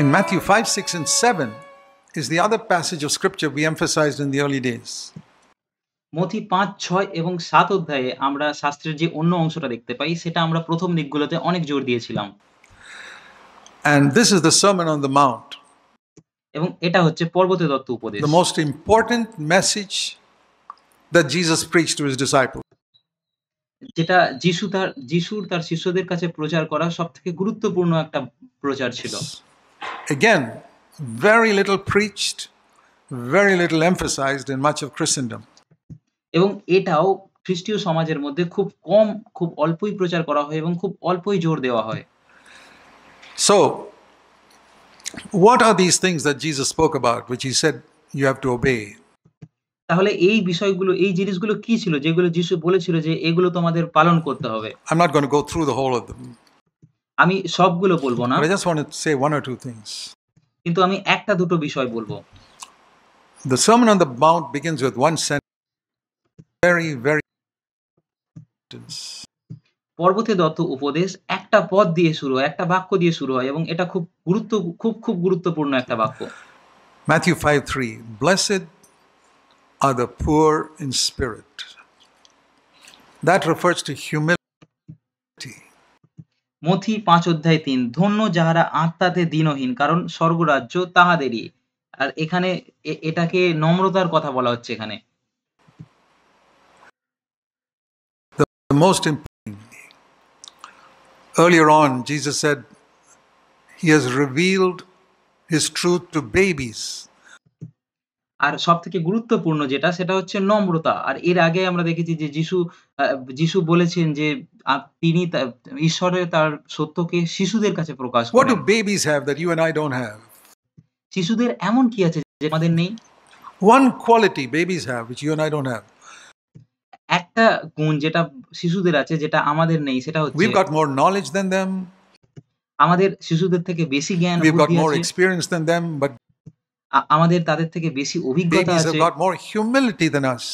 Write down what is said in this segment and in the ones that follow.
In Matthew 5, 6, and 7 is the other passage of scripture we emphasized in the early days. মথি ৫, ৬ এবং ৭ অধ্যায়ে আমরা শাস্ত্রের যে অন্য অংশটা দেখতে পাই সেটা আমরা প্রথম দিকগুলোতে অনেক জোর দিয়েছিলাম। And this is the Sermon on the Mount, এবং এটা হচ্ছে পর্বতে দত্ত উপদেশ। the most important message that Jesus preached to his disciples. যেটা যিশুর তার শিষ্যদের কাছে প্রচার করা সবথেকে গুরুত্বপূর্ণ একটা প্রচার ছিল। Again, very little preached, very little emphasized in much of Christendom. এবং এটাও খ্রিস্টীয় সমাজের মধ্যে খুব অল্পই প্রচার করা হয় এবং খুব অল্পই জোর দেওয়া হয়। So, what are these things that Jesus spoke about, which he said you have to obey? তাহলে এই বিষয়গুলো, এই জিনিসগুলো কি ছিল যেগুলো যিশু বলেছিল যে এগুলো তোমাদের পালন করতে হবে? I'm not going to go through the whole of them, আমি সবগুলো বলবো না, but I just want to say one or two things. কিন্তু আমি একটা দুটো বিষয় বলবো। The Sermon on the Mount begins with one sentence, very, very. পর্বতে দত্ত উপদেশ একটা পদ দিয়ে শুরু হয়, একটা বাক্য দিয়ে শুরু হয় এবং এটা খুব গুরুত্বপূর্ণ একটা বাক্য। Matthew 5:3, blessed are the poor in spirit. That refers to humility. মথি ৫ অধ্যায় ৩, ধন্য যাহারা আত্মাতে দীনহীন, কারণ স্বর্গরাজ্য তাহাদেরই। আর এখানে এটাকে নম্রতার কথা বলা হচ্ছে এখানে। The most important. Earlier on, Jesus said he has revealed his truth to babies. আর সবথেকে গুরুত্বপূর্ণ যেটা সেটা হচ্ছে নম্রতা। আর এর আগে আমরা দেখেছি যে যিশু বলেছেন যে তিনি ঈশ্বরের তার সত্যকে শিশুদের কাছে প্রকাশ What do করেন। babies have that you and I don't have? শিশুদের এমন কি আছে যে আমাদের নেই? One quality babies have which you and I don't have. একটা গুণ যেটা শিশুদের আছে যেটা আমাদের নেই, সেটা হচ্ছে We've got more knowledge than them. আমাদের শিশুদের থেকে বেশি জ্ঞান We've got বুদ্ধি more আছে। experience than them, but আমাদের তাদের থেকে বেশি অভিজ্ঞতা babies আছে। have got more humility than us.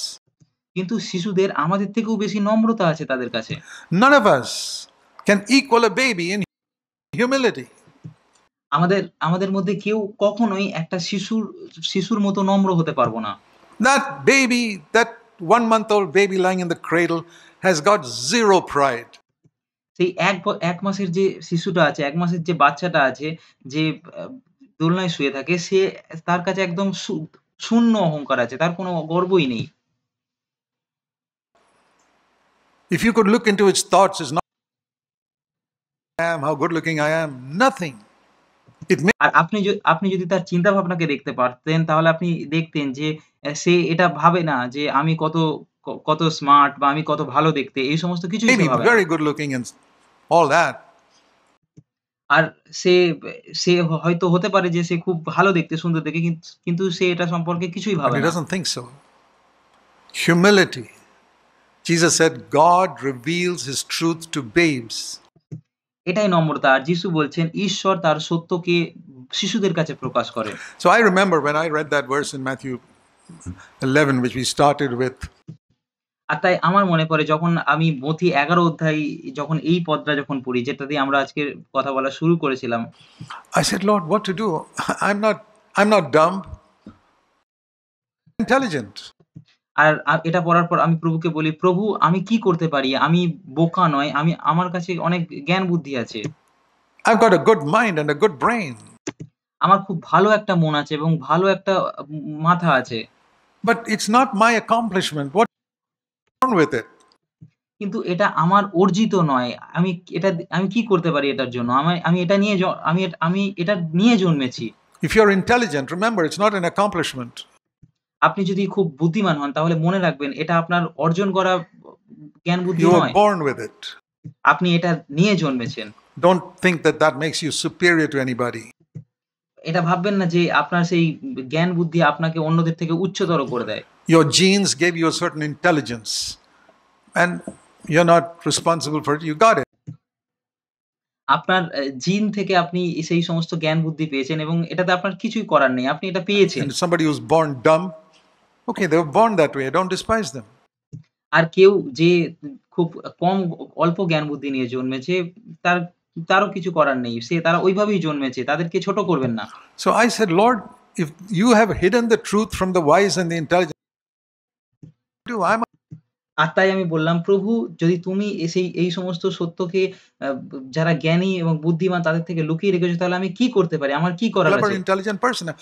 কিন্তু শিশুদের আমাদের থেকেও বেশি নম্রতা আছে তাদের কাছে। None of us can equal a baby in humility. আমাদের মধ্যে কেউ কখনোই একটা শিশুর মতো নম্র হতে পারবো না। That baby, that 1-month-old baby lying in the cradle has got zero pride. সেই এক মাসের যে শিশুটা আছে, ১ মাসের যে বাচ্চাটা আছে, যে দোলনায় শুয়ে থাকে, তার কাছে একদম শূন্য অহংকার আছে। তার কোনো গর্বই নেই। If you could look into its thoughts, it's not I am, how good looking I am, nothing. আর আপনি যদি তার চিন্তা ভাবনাকে দেখতে পারতেন তাহলে আপনি দেখতেন যে সে এটা ভাবে না যে আমি কত স্মার্ট বা আমি কত ভালো দেখতে, এই সমস্ত কিছুই সে Maybe ভাবে না। very good looking and all that. আর সে সে হয়তো হতে পারে যে সে খুব ভালো দেখতে, সুন্দর দেখে, কিন্তু সে এটা সম্পর্কে কিছুই But ভাবে he না। doesn't think so. Humility. Jesus said God reveals his truth to babes. এটাই নম্রতা। আর যিশু বলছেন ঈশ্বর তার সত্যকে শিশুদের কাছে প্রকাশ করেন। So I remember when I read that verse in Matthew 11, which we started with, আর তাই আমার মনে পড়ে যখন আমি মথি ১১ অধ্যায় যখন এই পদটা যখন পড়ি, যেটা দিয়ে আমরা আজকের কথা বলা শুরু করেছিলাম। I said, Lord, what to do? I'm not dumb, intelligent. আর এটা পড়ার পর আমি প্রভুকে বলি, "প্রভু, আমি কি করতে পারি? আমি বোকা নয়। আমার কাছে অনেক জ্ঞান বুদ্ধি আছে। I've got a good mind and a good brain. আমার খুব ভালো একটা মন আছে এবং ভালো একটা মাথা আছে। But it's not my accomplishment. What's wrong with it? কিন্তু এটা আমার অর্জিত নয়। আমি কি করতে পারি এটার জন্য? আমি এটা নিয়ে আমি এটা নিয়ে জন্মেছি।" If you're intelligent, remember, it's not an accomplishment. আপনি যদি খুব বুদ্ধিমান হন তাহলে মনে রাখবেন এটা আপনার অর্জন করা জ্ঞান বুদ্ধি You were নয়। born with it. আপনি এটা নিয়ে জন্মেছেন। Don't think that that makes you superior to anybody. এটা ভাববেন না যে আপনার সেই জ্ঞান বুদ্ধি আপনাকে অন্যদের থেকে উচ্চতর করে দেয়। Your genes gave you a certain intelligence, and you're not responsible for it. You got it. আপনার জিন থেকে আপনি সেই সমস্ত জ্ঞান বুদ্ধি পেয়েছেন এবং এটাতে আপনার কিছুই করার নেই। আপনি এটা পেয়েছেন। And somebody who's born dumb, okay, they were born that way. Don't despise them. আর কেউ যে খুব অল্প জ্ঞান বুদ্ধি নিয়ে জন্মেছে, তার তারও কিছু করার নেই। তারা ওইভাবেই জন্মেছে। তাদেরকে ছোট করবেন না। So I said, Lord, if you have hidden the truth from the wise and the intelligent, I'm আর তাই আমি বললাম, "প্রভু, যদি তুমি এই সমস্ত সত্যকে যারা জ্ঞানী এবং বুদ্ধিমান তাদের থেকে লুকিয়ে রেখেছো, তাহলে আমি কি করতে পারি? আমার কি a করার clever, আছে? intelligent person.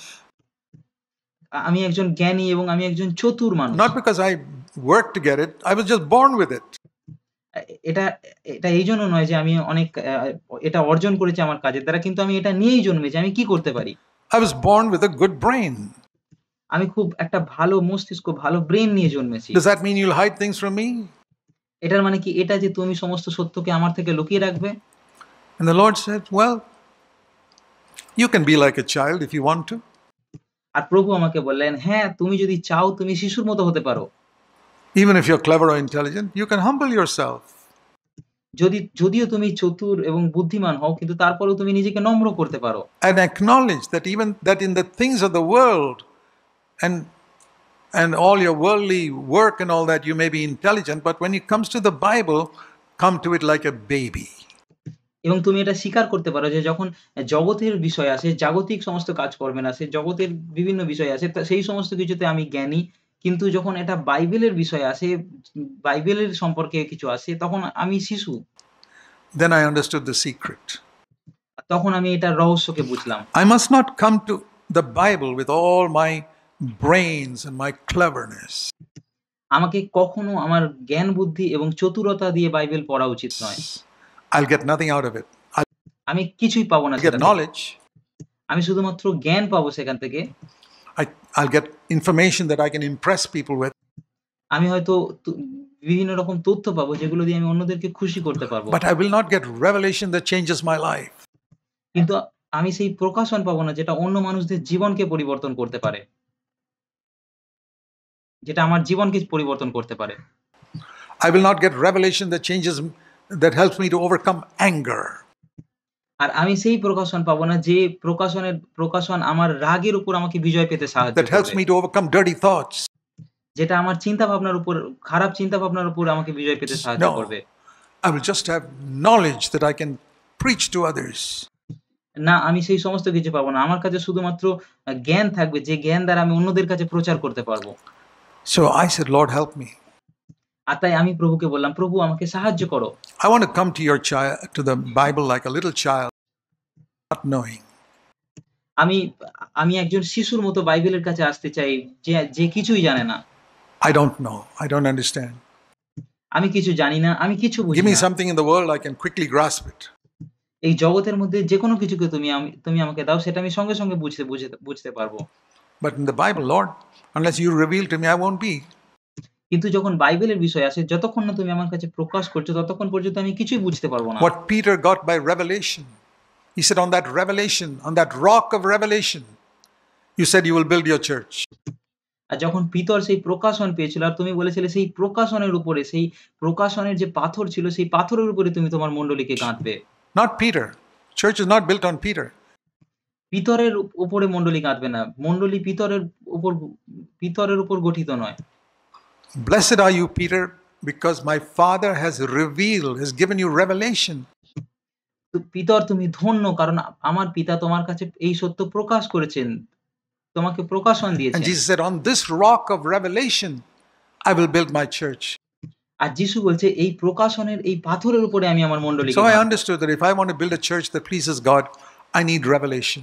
আমি একজন জ্ঞানী এবং আমি একজন চতুর মানুষ।" Not because I worked to get it, I was just born with it. এ এটা এটা এইজন্য নয় যে আমি অনেক এটা অর্জন করেছি আমার কাজের দ্বারা, কিন্তু আমি এটা নিয়েই জন্মেছি। আমি কি করতে পারি? I was born with a good brain. আমি খুব একটা ভালো মস্তিষ্ক, ভালো ব্রেইন নিয়ে জন্মেছি। Does that mean you'll hide things from me? এটার মানে কি এটা যে তুমি সমস্ত সত্যকে আমার থেকে লুকিয়ে রাখবে? And the Lord said, well, you can be like a child if you want to. আর প্রভু আমাকে বললেন, "হ্যাঁ, তুমি যদি চাও তুমি শিশুর মতো হতে পারো। Even if you're clever or intelligent, you can humble yourself যদিও তুমি চতুর এবং বুদ্ধিমান হও, কিন্তু তারপরেও তুমি নিজেকে নম্র করতে পারো। and acknowledge that even that in the things of the world and all your worldly work and all that, you may be intelligent, but when it comes to the Bible, come to it like a baby. এবং তুমি এটা স্বীকার করতে পারো যে যখন জগতের বিষয় আসে, জাগতিক সমস্ত কাজকর্মের আসে, জগতের বিভিন্ন বিষয় আসে, সেই সমস্ত কিছুতে আমি জ্ঞানী। কিন্তু যখন এটা বাইবেলের বিষয় আসে, বাইবেলের সম্পর্কে কিছু আসে, তখন আমি শিশু। Then I understood the secret. তখন আমি এটার রহস্যকে বুঝলাম। I must not come to the Bible with all my brains and my cleverness. আমাকে কখনো আমার জ্ঞান বুদ্ধি এবং চতুরতা দিয়ে বাইবেল পড়া উচিত নয়। I'll get nothing out of it. I'll আমি কিছুই পাবো না get সেখান থেকে। knowledge. আমি শুধুমাত্র জ্ঞান পাবো সেখান থেকে। I'll get information that I can impress people with. আমি হয়তো তু বিভিন্ন রকম তথ্য পাবো যেগুলো দিয়ে আমি অন্যদেরকে খুশি করতে পারবো। But I will not get revelation that changes my life. কিন্তু আমি সেই প্রকাশন পাবো না যেটা অন্য মানুষদের জীবনকে পরিবর্তন করতে পারে। যেটা আমার জীবনকে পরিবর্তন করতে পারে। I will not get revelation that helps me to overcome anger. আর আমি সেই প্রকাশন পাবো না যে প্রকাশন আমার রাগের উপর আমাকে বিজয় পেতে সাহায্য That helps করবে। me to overcome dirty thoughts. যেটা আমার খারাপ চিন্তা ভাবনার উপর আমাকে বিজয় পেতে সাহায্য No. করবে। I will just have knowledge that I can preach to others. না, আমি সেই সমস্ত কিছু পাবো না। আমার কাছে শুধুমাত্র জ্ঞান থাকবে, যে জ্ঞান দ্বারা আমি অন্যদের কাছে প্রচার করতে পারবো। So I said, Lord, help me. আর তাই আমি প্রভুকে বললাম, "প্রভু আমাকে সাহায্য করো।" I want to come to the Bible like a little child, not knowing. আমি আমি একজন শিশুর মতো বাইবেলের কাছে আসতে চাই, যে কিছুই জানে না। I don't know. I don't understand. আমি কিছু জানি না, আমি কিছু বুঝি Give me না। something in the world, I can quickly grasp it. এই জগতের মধ্যে যেকোনো কিছুকে তুমি আমাকে দাও, সেটা আমি সঙ্গে, সঙ্গে বুঝতে পারবো। But in the Bible, Lord, unless you reveal to me, I won't be. কিন্তু যখন বাইবেলের বিষয় আসে, যতক্ষণ না তুমি আমার কাছে প্রকাশ করছো, ততক্ষণ পর্যন্ত আমি কিছুই বুঝতে পারবো না। What Peter got by revelation, he said, on that revelation, on that rock of revelation, you said you will build your church. আর যখন পিতর সেই প্রকাশন পেয়েছিল, আর তুমি বলেছিলে সেই প্রকাশনের উপরে, সেই প্রকাশনের যে পাথর ছিল, সেই পাথরের উপরে তুমি তোমার মণ্ডলীকে গাঁথবে। Not Peter. Church is not built on Peter. পিতরের উপরে মণ্ডলী গাঁথবে না। মণ্ডলী পিতরের উপর গঠিত নয়। Blessed are you, Peter, because my Father has given you revelation. তো পিতর, তুমি ধন্য, কারণ আমার পিতা তোমার কাছে এই সত্য প্রকাশ করেছেন। তোমাকে প্রকাশন And দিয়েছেন। Jesus said, on this rock of revelation, I will build my church. আর যিশু বলছে, এই প্রকাশনের এই পাথরের উপরে আমি আমার মণ্ডলীকে So I গাঁথবো। understood that if I want to build a church that pleases God, I need revelation.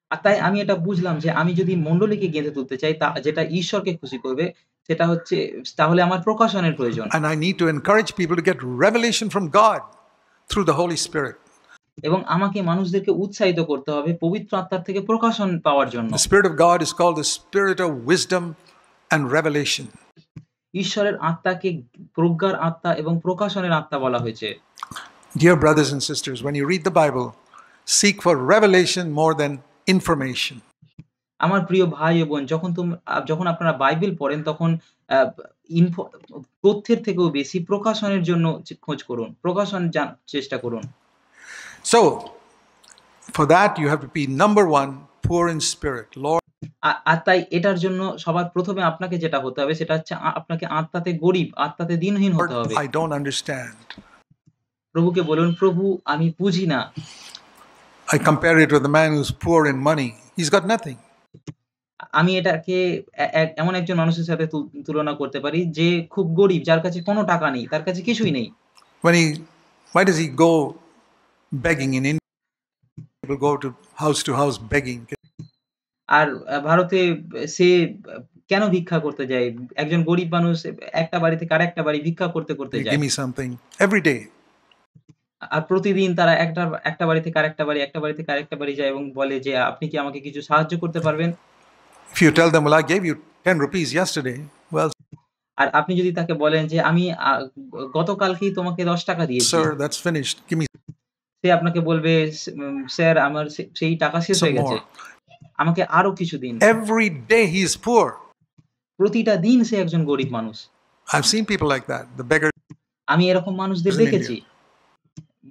আর তাই আমি এটা বুঝলাম যে আমি যদি মণ্ডলীকে গেঁথে তুলতে চাই, যেটা ঈশ্বরকে খুশি করবে, সেটা হচ্ছে, তাহলে আমার প্রকাশনের প্রয়োজন। And I need to encourage people to get revelation from God through the Holy Spirit. এবং আমাকে মানুষদেরকে উৎসাহিত করতে হবে পবিত্র আত্মার থেকে প্রকাশন পাওয়ার জন্য। The Spirit of God is called the Spirit of wisdom and revelation. ঈশ্বরের আত্মাকে প্রজ্ঞার আত্মা এবং প্রকাশনের আত্মা বলা হয়েছে। Dear brothers and sisters, when you read the Bible, seek for revelation more than information. আমার প্রিয় ভাই ও বোন, যখন আপনারা বাইবেল পড়েন, তখন আ তথ্যের থেকেও বেশি প্রকাশনের জন্য খোঁজ করুন। প্রকাশন চেষ্টা করুন। So, for that you have to be number one, poor in spirit. Lord, আর তাই এটার জন্য সবার প্রথমে আপনাকে যেটা হতে হবে, সেটা হচ্ছে আপনাকে আত্মাতে গরিব, আত্মাতে দিনহীন হতে হবে। I don't understand. প্রভুকে বলুন, "প্রভু আমি বুঝি না।" I compare it with the man who's poor in money. He's got nothing. আমি এটাকে এমন একজন মানুষের সাথে তুলনা করতে পারি যে খুব গরিব, যার কাছে কোনো টাকা নেই, তার কাছে কিছুই নেই। When he, why does he go begging in India? People go to house begging. আর ভারতে সে কেন ভিক্ষা করতে যায়? একজন গরিব মানুষ একটা বাড়ি থেকে আরেকটা বাড়ি ভিক্ষা করতে Give যায়। me something every day. আর প্রতিদিন তারা একটা বাড়ি থেকে আরেকটা বাড়ি, একটা বাড়ি থেকে আরেকটা বাড়ি যায় এবং বলে যে, "আপনি কি আমাকে কিছু সাহায্য করতে পারবেন?" If you tell them, well, I gave you 10 rupees yesterday. Well, আর আপনি যদি তাকে বলেন যে, "আমি গতকালকেই তোমাকে ৳10 দিয়েছি।" sir, that's finished. Give me সে আপনাকে বলবে, "স্যার আমার সেই টাকা শেষ some হয়ে গেছে। more." আমাকে আরো কিছু দিন।" Every day he is poor. প্রতিটা দিন সে একজন গরিব মানুষ। I've seen people like that. The beggars আমি এরকম মানুষদের in দেখেছি। India.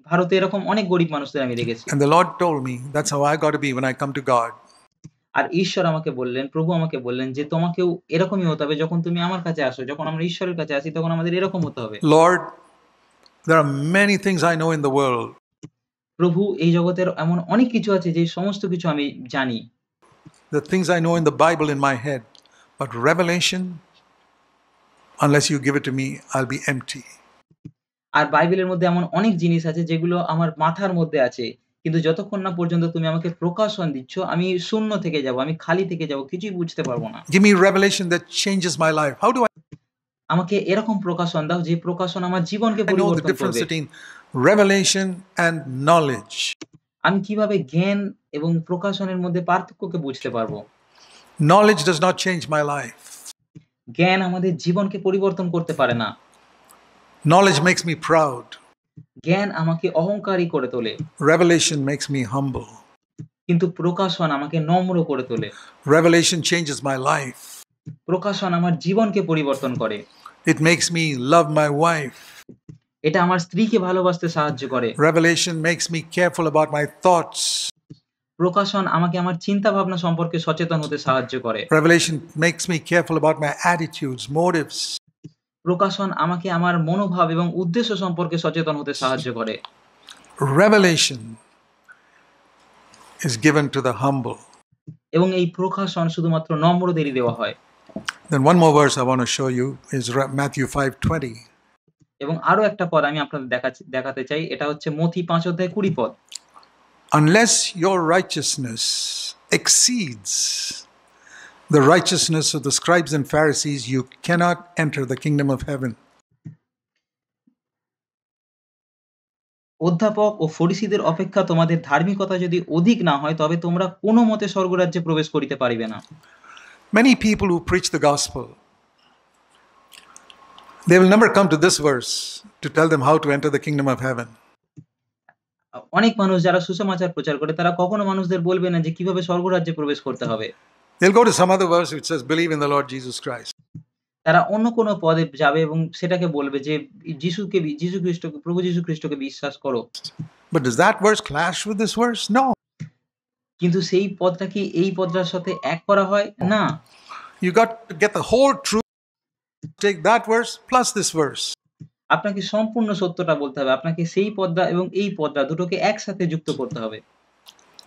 ভারতে এরকম অনেক গরিব মানুষদের আমি দেখেছি। And the Lord told me that's how I got to be when I come to God. আর ঈশ্বর আমাকে বললেন, প্রভু আমাকে বললেন যে, "তোমাকেও এরকমই হতে হবে যখন তুমি আমার কাছে আসো। যখন আমরা ঈশ্বরের কাছে আসি তখন আমাদের এরকম হতে হবে।" Lord, there are many things I know in the world. প্রভু এই জগতের এমন অনেক কিছু আছে যে সমস্ত কিছু আমি জানি। The things I know in the Bible in my head. But revelation, unless you give it to me, I'll be empty. আর বাইবেলের মধ্যে এমন অনেক জিনিস আছে যেগুলো আমার মাথার মধ্যে আছে। কিন্তু যতক্ষণ না পর্যন্ত তুমি আমাকে প্রকাশন দিচ্ছ, আমি শূন্য থেকে যাব। আমি খালি থেকে যাব। কিছুই বুঝতে পারব না। Give me revelation that changes my life. How do I আমাকে এরকম প্রকাশন দাও যে প্রকাশন আমার জীবনকে know the পরিবর্তন difference করবে। between revelation and knowledge? আমি কিভাবে জ্ঞান এবং প্রকাশনের মধ্যে পার্থক্যকে বুঝতে পারবো? Knowledge does not change my life. জ্ঞান আমাদের জীবনকে পরিবর্তন করতে পারে না। Knowledge makes me proud. জ্ঞান আমাকে অহংকারী করে তোলে। Revelation makes me humble. কিন্তু প্রকাশন আমাকে নম্র করে তোলে। Revelation changes my life. প্রকাশন আমার জীবনকে পরিবর্তন করে। It makes me love my wife. এটা আমার স্ত্রীকে ভালোবাসতে সাহায্য করে। Revelation makes me careful about my thoughts. প্রকাশন আমাকে আমার চিন্তা ভাবনা সম্পর্কে সচেতন হতে সাহায্য করে। Revelation makes me careful about my attitudes, motives. প্রকাশন আমাকে আমার মনোভাব এবং উদ্দেশ্য সম্পর্কে সচেতন হতে সাহায্য করে। Revelation is given to the humble. এবং এই প্রকাশন শুধুমাত্র নম্রদেরই দেওয়া হয়। Then one more verse I want to show you is Matthew 5:20. এবং আরো একটা পদ আমি আপনাদের দেখাতে চাই। এটা হচ্ছে মথি ৫ অধ্যায় ২০ পদ। Unless your righteousness exceeds the righteousness of the scribes and Pharisees, you cannot enter the kingdom of heaven. অধ্যাপক ও ফরিসীদের অপেক্ষা তোমাদের ধার্মিকতা যদি অধিক না হয় তবে তোমরা কোন মতে স্বর্গরাজ্যে প্রবেশ করিতে পারিবে না। Many people who preach the gospel, they will never come to this verse to tell them how to enter the kingdom of heaven. অনেক মানুষ যারা সুসমাচার প্রচার করে তারা কখনো মানুষদের বলবে না যে কিভাবে স্বর্গরাজ্যে প্রবেশ করতে হবে। They'll go to some other verse which says, believe in the Lord Jesus Christ. তারা অন্য কোনো পদে যাবে এবং সেটাকে বলবে যে প্রভু যীশু খ্রিস্টকে বিশ্বাস করো। But does that verse clash with this verse? No. কিন্তু সেই পদটা কি এই পদটার সাথে এক করা হয়? না। You got to get the whole truth. Take that verse plus this verse. আপনাকে সম্পূর্ণ সত্যটা বলতে হবে। আপনাকে সেই পদটা এবং এই পদটা দুটোকে একসাথে যুক্ত করতে হবে।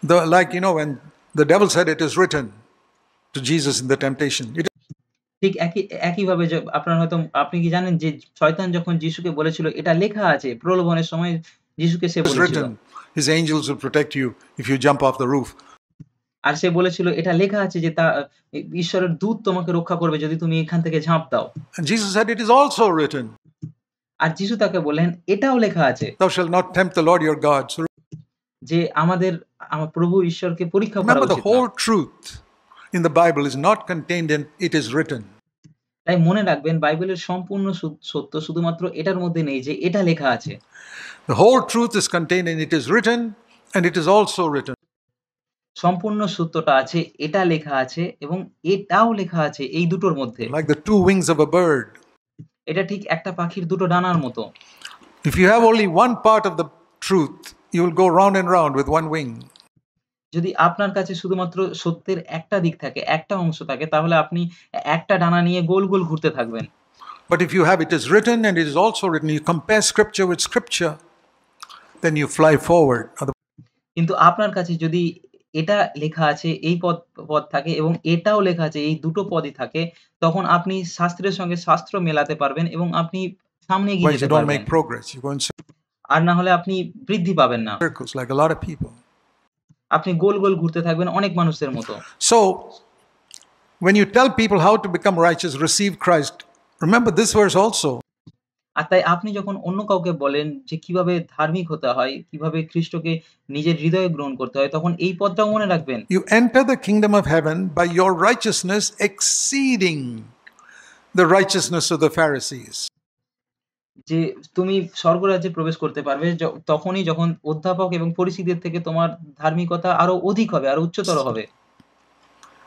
Like, when the devil said it is written to Jesus in the temptation. ঠিক একইভাবে আপনি কি জানেন যে শয়তান যখন যিশুকে বলেছিল এটা লেখা আছে, প্রলোভনের সময় যিশুকে সে বলেছিল। His angels will protect you if you jump off the roof. আর সে বলেছিল এটা লেখা আছে যে ঈশ্বরের দূত তোমাকে রক্ষা করবে যদি তুমি এখান থেকে ঝাঁপ দাও। And Jesus said it is also written. আর যিশু তাকে বললেন এটাও লেখা আছে। Thou shalt not tempt the Lord your God. So যে আমার প্রভু ঈশ্বরকে পরীক্ষা করা remember, উচিত the না। whole truth in the Bible is not contained in it is written. তাই মনে রাখবেন বাইবেলের সম্পূর্ণ সত্য শুধুমাত্র এটার মধ্যে নেই যে এটা লেখা আছে। The whole truth is contained in it is written and it is also written. সম্পূর্ণ সত্যটা আছে, এটা লেখা আছে এবং এটাও লেখা আছে এই দুটোর মধ্যে। Like the two wings of a bird. এটা ঠিক একটা পাখির দুটো ডানার মতো। If you have only one part of the truth, you will go round and round with one wing. যদি আপনার কাছে শুধুমাত্র সত্যের একটা দিক থাকে, একটা অংশ থাকে তাহলে আপনি একটা ডানা নিয়ে গোল গোল ঘুরতে থাকবেন। But if you have it is written and it is also written, you compare scripture with scripture. then you fly forward. কিন্তু আপনার কাছে যদি এটা লেখা আছে, এই পদ থাকে এবং এটাও লেখা আছে, এই দুটো পদই থাকে, তখন আপনি শাস্ত্রের সঙ্গে শাস্ত্র মেলাতে পারবেন এবং আপনি সামনে এগিয়ে Otherwise, you যেতে don't পারবেন। make progress. You go in আর না হলে আপনি বৃদ্ধি পাবেন না। circles like a lot of people. আপনি গোল, গোল ঘুরতে থাকবেন অনেক মানুষের মতো। So, when you tell people how to become righteous, receive Christ, remember this verse also. আর তাই আপনি যখন অন্য কাউকে বলেন যে কিভাবে ধার্মিক হতে হয়, কিভাবে খ্রিস্টকে নিজের হৃদয়ে গ্রহণ করতে হয়, তখন এই পদটাও মনে রাখবেন। You enter the kingdom of heaven by your righteousness exceeding the righteousness of the Pharisees. যে তুমি স্বর্গরাজ্যে প্রবেশ করতে পারবে তখনই যখন অধ্যাপক এবং ফরিসীদের থেকে তোমার ধার্মিকতা আরো অধিক হবে, আরো উচ্চতর হবে।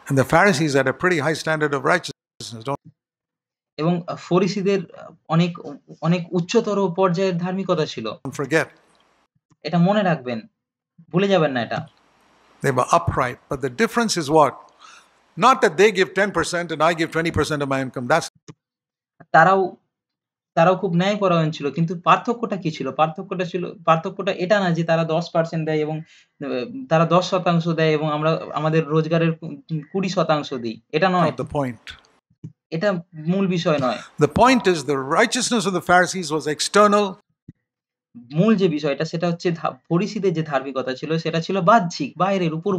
And the Pharisees had a pretty high standard of righteousness, don't এবং ফরিসীদের অনেক অনেক উচ্চতর পর্যায়ের ধার্মিকতা ছিল। forget. এটা মনে রাখবেন। ভুলে যাবেন না এটা। They were upright. But the difference is what? Not that they give 10% and I give 20% of my income. That's তারাও খুব ন্যায়পরায়ণ ছিল। কিন্তু পার্থক্যটা কি ছিল? পার্থক্যটা এটা না যে তারা 10% দেয় এবং তারা 10% দেয় এবং আমরা আমাদের রোজগারের 20% দিই। এটা নয়। not the point. এটা মূল বিষয় নয়। The point is the righteousness of the Pharisees was external. মূল যে বিষয়টা সেটা হচ্ছে ফরিসীদের যে ধার্মিকতা ছিল সেটা ছিল বাহ্যিক, বাইরের উপর।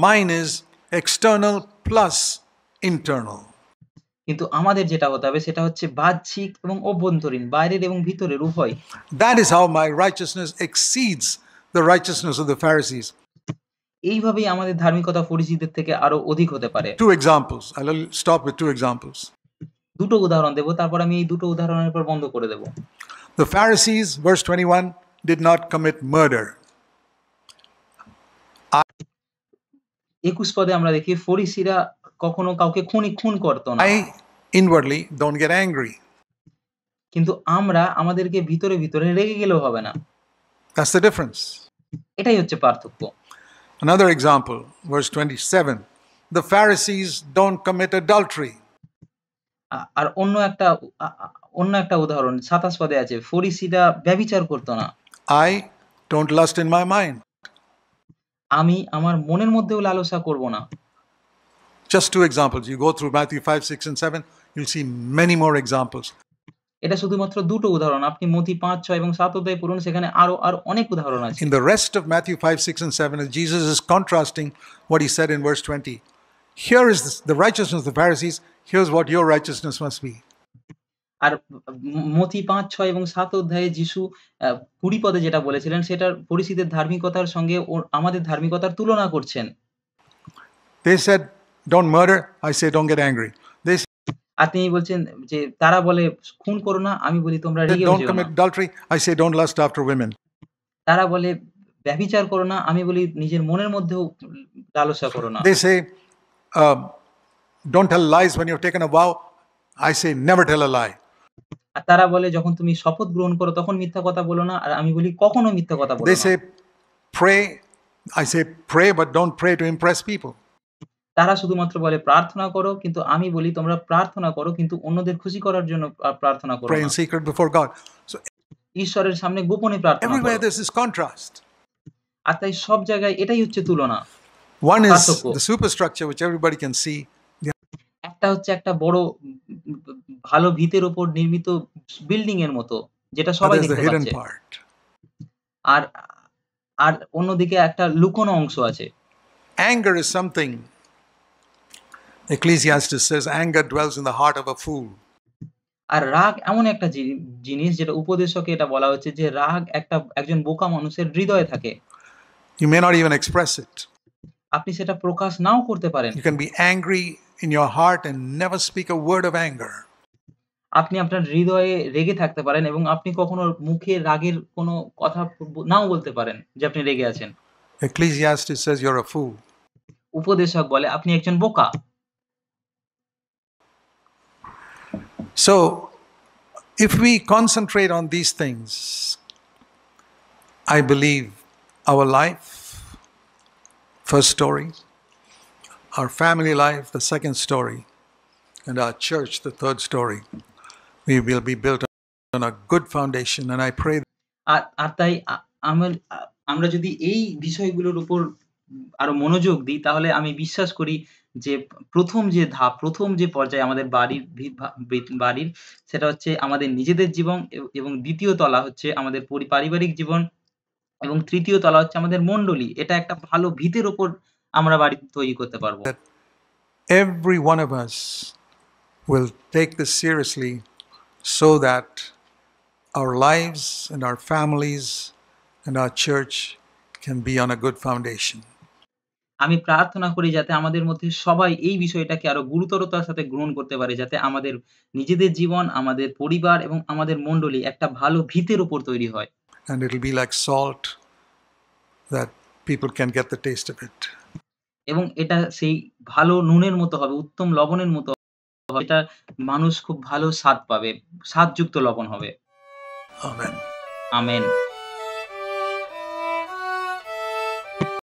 Mine is external plus internal. কিন্তু আমাদের যেটা হতে হবে সেটা হচ্ছে বাহ্যিক এবং অভ্যন্তরীণ, বাইরের এবং ভিতরের উভয়। That is how my righteousness exceeds the righteousness of the Pharisees. এইভাবেই আমাদের ধার্মিকতা ফরিসীদের থেকে আরো অধিক হতে পারে। Two examples. I'll stop with two examples. দুটো উদাহরণ দেব, তারপর আমি এই দুটো উদাহরণের পর বন্ধ করে দেব। The Pharisees, verse 21, did not commit murder. 21 পদে আমরা দেখি ফরিসীরা কখনো কাউকে খুন করত না। I inwardly don't get angry. কিন্তু আমরা আমাদেরকে ভিতরে রেগে গেলেও হবে না। That's the difference. এটাই হচ্ছে পার্থক্য। Another example, verse 27. The Pharisees don't commit adultery. আর অন্য একটা উদাহরণ 27 পদে আছে, ফরিসীরা ব্যভিচার করত না। I don't lust in my mind. আমি আমার মনের মধ্যেও লালসা করব না। Just two examples. You go through Matthew 5, 6, and 7, you'll see many more examples. এটা শুধুমাত্র দুটো উদাহরণ। আপনি মথি 5, 6 এবং 7 অধ্যায় পড়ুন, সেখানে আরো অনেক উদাহরণ আছে। In the rest of Matthew 5, 6, and 7, as Jesus is contrasting what he said in verse 20. Here is the righteousness of the Pharisees. Here's what your righteousness must be. আর মথি 5, 6 এবং 7 অধ্যায়ে যিশু 20 পদে যেটা বলেছিলেন সেটার ফরিসীদের ধার্মিকতার সঙ্গে আমাদের ধার্মিকতার তুলনা করছেন। They said, don't murder. I say, don't get angry. They আর তিনি বলছেন যে তারা বলে খুন করো না, আমি বলি তোমরা said, রেগে don't যেও না। commit adultery. I say, don't lust after women. তারা বলে ব্যভিচার করো না, আমি বলি নিজের মনের মধ্যেও লালসা করো না। They say, don't tell lies when you've taken a vow. I say, never tell a lie. আর তারা বলে যখন তুমি শপথ গ্রহণ করো তখন মিথ্যা কথা বলো না, আর আমি বলি কখনো মিথ্যা কথা বলো They না। say, pray. I say, pray, but don't pray to impress people. তারা শুধুমাত্র বলে প্রার্থনা করো, কিন্তু আমি বলি তোমরা প্রার্থনা করো কিন্তু অন্যদের খুশি করার জন্য প্রার্থনা করো Pray না। in secret before God. So ঈশ্বরের সামনে গোপনে প্রার্থনা everywhere করো। there's this contrast. আর তাই সব জায়গায় এটাই হচ্ছে তুলনা। One is পার্থক্য। the superstructure, which everybody can see. একটা হচ্ছে একটা বড় ভালো ভিতের উপর নির্মিত বিল্ডিং এর মতো, যেটা সবাই Others the দেখতে hidden পাচ্ছে। part. আর আর অন্যদিকে একটা লুকোনো অংশ আছে। Anger is something. Ecclesiastes says, anger dwells in the heart of a fool. আর রাগ এমন একটা জিনিস যেটা উপদেশকে এটা বলা হচ্ছে যে রাগ একজন বোকা মানুষের হৃদয়ে থাকে। You may not even express it. আপনি সেটা প্রকাশ নাও করতে পারেন। You can be angry in your heart and never speak a word of anger. আপনি আপনার হৃদয়ে রেগে থাকতে পারেন এবং আপনি কখনো মুখে রাগের কোনো কথা নাও বলতে পারেন যে আপনি রেগে আছেন। Ecclesiastes says you're a fool. উপদেশক বলে আপনি একজন বোকা। So, if we concentrate on these things, I believe our life, first story, our family life, the second story, and our church, the third story, we will be built on a good foundation. And I pray আর তাই আমার আমরা যদি এই বিষয়গুলোর উপর আরো মনোযোগ দিই তাহলে আমি বিশ্বাস করি যে ১ম যে ধাপ, ১ম যে পর্যায়ে আমাদের বাড়ির বাড়ির সেটা হচ্ছে আমাদের নিজেদের জীবন এবং ২য় তলা হচ্ছে আমাদের পারিবারিক জীবন এবং ৩য় তলা হচ্ছে আমাদের মণ্ডলী। এটা একটা ভালো ভিতের উপর আমরা বাড়ি তৈরি করতে পারব। Every one of us will take this seriously so that our lives and our families and our church can be on a good foundation. আমি প্রার্থনা করি যাতে আমাদের মধ্যে সবাই এই বিষয়টাকে আরো গুরুতরতার সাথে গ্রহণ করতে পারে। যাতে আমাদের নিজেদের জীবন, আমাদের পরিবার এবং আমাদের মণ্ডলী একটা ভালো ভিতের উপর তৈরি হয়। And it'll be like salt that people can get the taste of it. এবং এটা সেই ভালো নুনের মতো হবে, উত্তম লবণের মতো হবে। এটা মানুষ খুব ভালো স্বাদ পাবে। স্বাদযুক্ত লবণ হবে। Amen. আমেন।